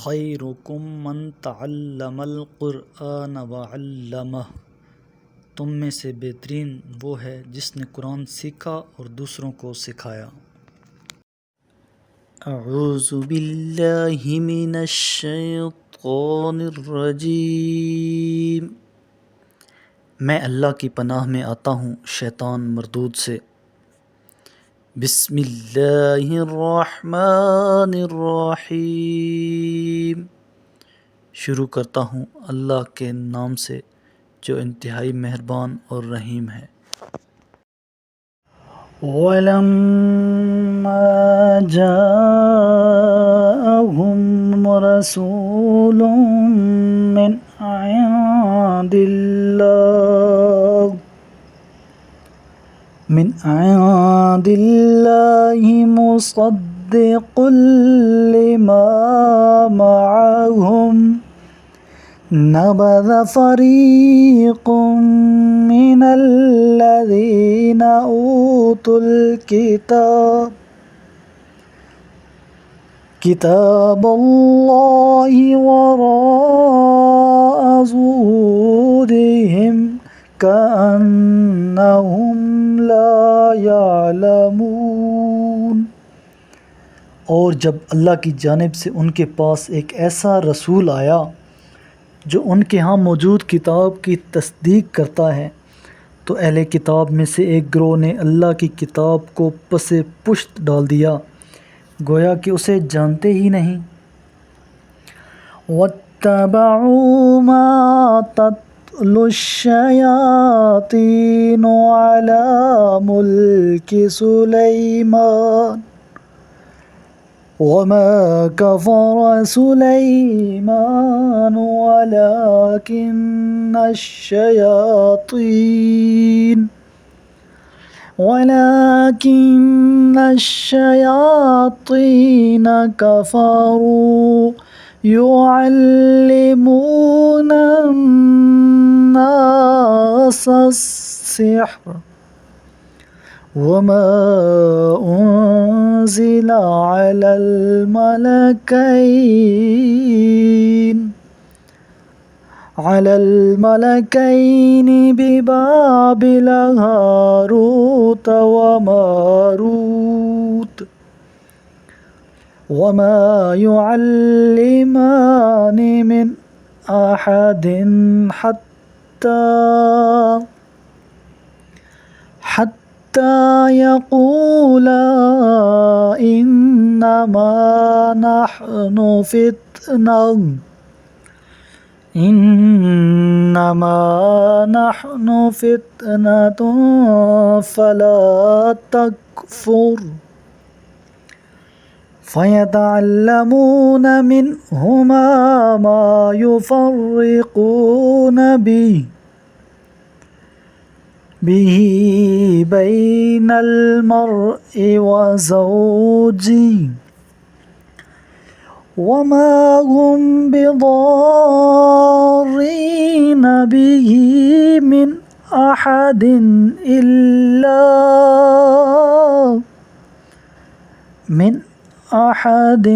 خیرکم من تعلم القرآن وعلمہ، تم میں سے بہترین وہ ہے جس نے قرآن سیکھا اور دوسروں کو سکھایا۔ اعوذ باللہ من الشیطان الرجیم، میں اللہ کی پناہ میں آتا ہوں شیطان مردود سے۔ بسم اللہ الرحمن الرحیم، شروع کرتا ہوں اللہ کے نام سے جو انتہائی مہربان اور رحیم ہے۔ وَلَمَّا جَاءَهُمْ رَسُولٌ مِّنْ عِندِ اللَّهِ مُصَدِّقٌ لِّمَا مَعَهُمْ نَبَذَ فَرِيقٌ مِّنَ الَّذِينَ أُوتُوا الْكِتَابَ كِتَابَ اللَّهِ وَرَاءَ ظُهُورِهِمْ كَأَنَّهُمْ لَا يَعْلَمُونَ۔ اور جب اللہ کی جانب سے ان کے پاس ایک ایسا رسول آیا جو ان کے ہاں موجود کتاب کی تصدیق کرتا ہے، تو اہل کتاب میں سے ایک گروہ نے اللہ کی کتاب کو پس پشت ڈال دیا، گویا کہ اسے جانتے ہی نہیں۔ وَاتَّبَعُوا مَا تَتْلُو الشَّيَاطِينُ عَلَى مُلْكِ سُلَيْمَانَ وَمَا كَفَرَ سُلَيْمَانُ وَلَكِنَّ الشَّيَاطِينَ كَفَرُوا يُعَلِّمُونَ النَّاسَ السِّحْرَ وَمَا أُنزِلَ عَلَى الْمَلَكَيْنِ بِبَابِلَ هَارُوتَ وَمَارُوتَ وَمَا يُعَلِّمَانِ مِنْ أَحَدٍ حَتَّى يَقُولَا إِنَّمَا نَحْنُ فِتْنَةٌ فَلَا تَكْفُرْ، فَيَتَعَلَّمُونَ مِنْهُمَا مَا يُفَرِّقُونَ بِهِ بَيْنَ الْمَرْءِ وَزَوْجِهِ، وَمَا هُمْ بِضَارِّينَ بِهِ مِنْ أَحَدٍ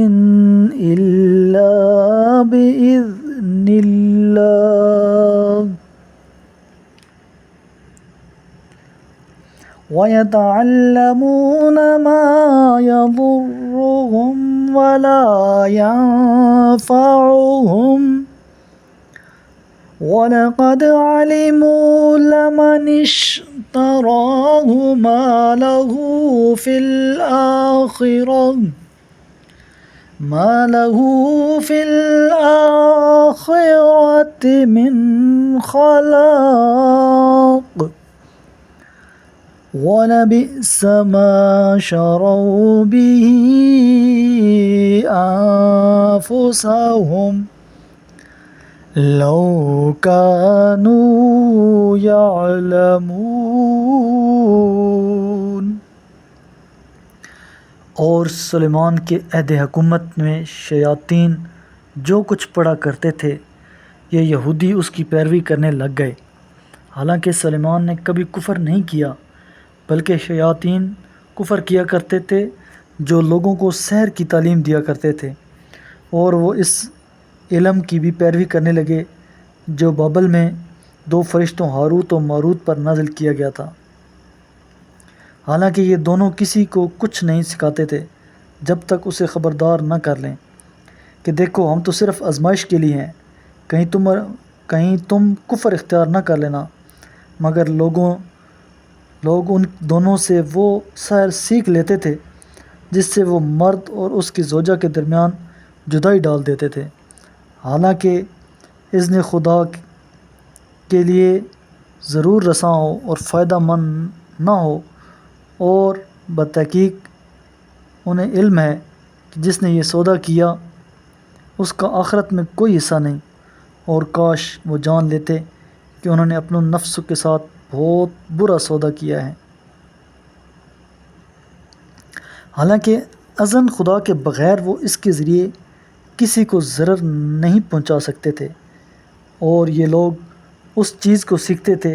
إِلَّا بِإِذْنِ اللَّهِ، وَيَتَعَلَّمُونَ مَا يَضُرُّهُمْ وَلَا يَنفَعُهُمْ، وَلَقَدْ عَلِمُوا لَمَنِ اشْتَرَاهُ مَا لَهُ فِي الْآخِرَةِ مِنْ خَلَاقٍ، وَلَبِئْسَ مَا شَرَوْا بِهِ أَنفُسَهُمْ لَوْ كَانُوا يَعْلَمُونَ۔ اور سلیمان کے عہد حکومت میں شیاطین جو کچھ پڑھا کرتے تھے یہ یہودی اس کی پیروی کرنے لگ گئے، حالانکہ سلیمان نے کبھی کفر نہیں کیا، بلکہ شیاطین کفر کیا کرتے تھے جو لوگوں کو سحر کی تعلیم دیا کرتے تھے، اور وہ اس علم کی بھی پیروی کرنے لگے جو بابل میں 2 فرشتوں ہاروت و ماروت پر نازل کیا گیا تھا۔ حالانکہ یہ دونوں کسی کو کچھ نہیں سکھاتے تھے جب تک اسے خبردار نہ کر لیں کہ دیکھو ہم تو صرف آزمائش کے لیے ہیں، کہیں تم کفر اختیار نہ کر لینا۔ مگر لوگ ان دونوں سے وہ سحر سیکھ لیتے تھے جس سے وہ مرد اور اس کی زوجہ کے درمیان جدائی ڈال دیتے تھے، حالانکہ اذن خدا کے لیے ضرور رساں ہو اور فائدہ مند نہ ہو، اور بتحقیق انہیں علم ہے کہ جس نے یہ سودا کیا اس کا آخرت میں کوئی حصہ نہیں، اور کاش وہ جان لیتے کہ انہوں نے اپنے نفس کے ساتھ بہت برا سودا کیا ہے۔ حالانکہ اذن خدا کے بغیر وہ اس کے ذریعے کسی کو ضرر نہیں پہنچا سکتے تھے، اور یہ لوگ اس چیز کو سیکھتے تھے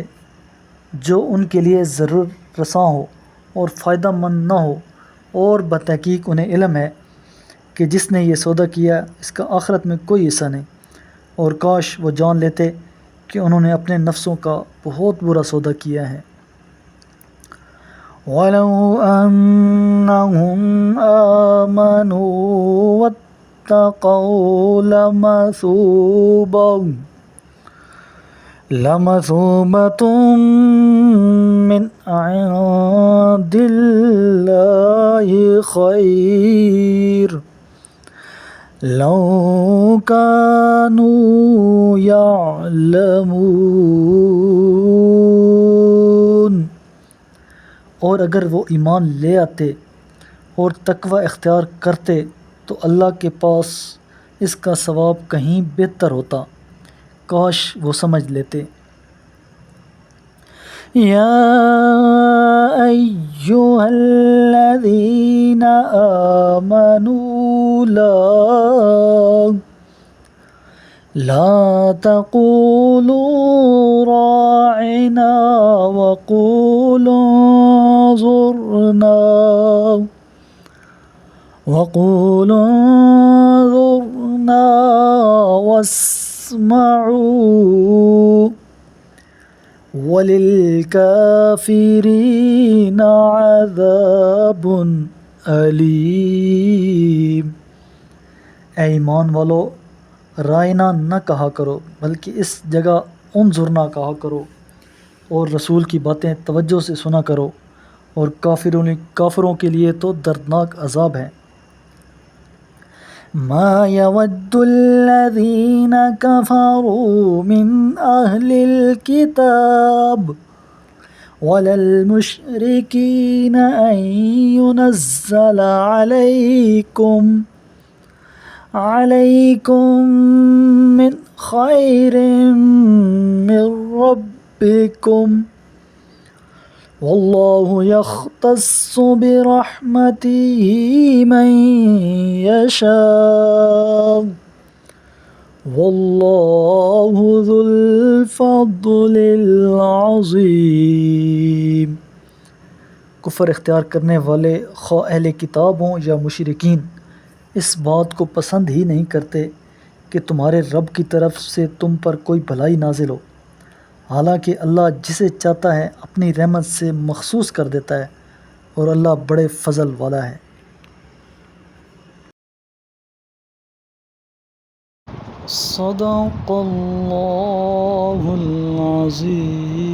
جو ان کے لیے ضرور رساں ہو اور فائدہ مند نہ ہو، اور بتحقیق انہیں علم ہے کہ جس نے یہ سودا کیا اس کا آخرت میں کوئی حصہ نہیں، اور کاش وہ جان لیتے کہ انہوں نے اپنے نفسوں کا بہت برا سودا کیا ہے۔ وَلَوْ أَنَّهُمْ آمَنُوا وَاتَّقَوْا لَمَثُوبَةٌ مِّنْ عِندِ اللَّهِ خَيْرٌ لَوْ كَانُوا يَعْلَمُونَ۔ اور اگر وہ ایمان لے آتے اور تقوی اختیار کرتے تو اللہ کے پاس اس کا ثواب کہیں بہتر ہوتا، کاش وہ سمجھ لیتے۔ یا ایھا الذین آمنوا لا تقولوا راعنا وقولوا انظرنا واسمعوا وللکافرین عذاب علیم۔ اے ایمان والو، رائنا نہ کہا کرو بلکہ اس جگہ انظرنا کہا کرو، اور رسول کی باتیں توجہ سے سنا کرو، اور کافروں کے لیے تو دردناک عذاب ہے۔ ما يود الذين كفروا من أهل الكتاب ولا المشركين أن ينزل عليكم من خير من ربكم والله يختص برحمته من يشاء والله ذو الفضل العظيم۔ کفر اختیار کرنے والے خواہ اہل کتاب ہوں یا مشرکین اس بات کو پسند ہی نہیں کرتے کہ تمہارے رب کی طرف سے تم پر کوئی بھلائی نازل ہو، حالانکہ اللہ جسے چاہتا ہے اپنی رحمت سے مخصوص کر دیتا ہے، اور اللہ بڑے فضل والا ہے۔ صدق اللہ العظیم۔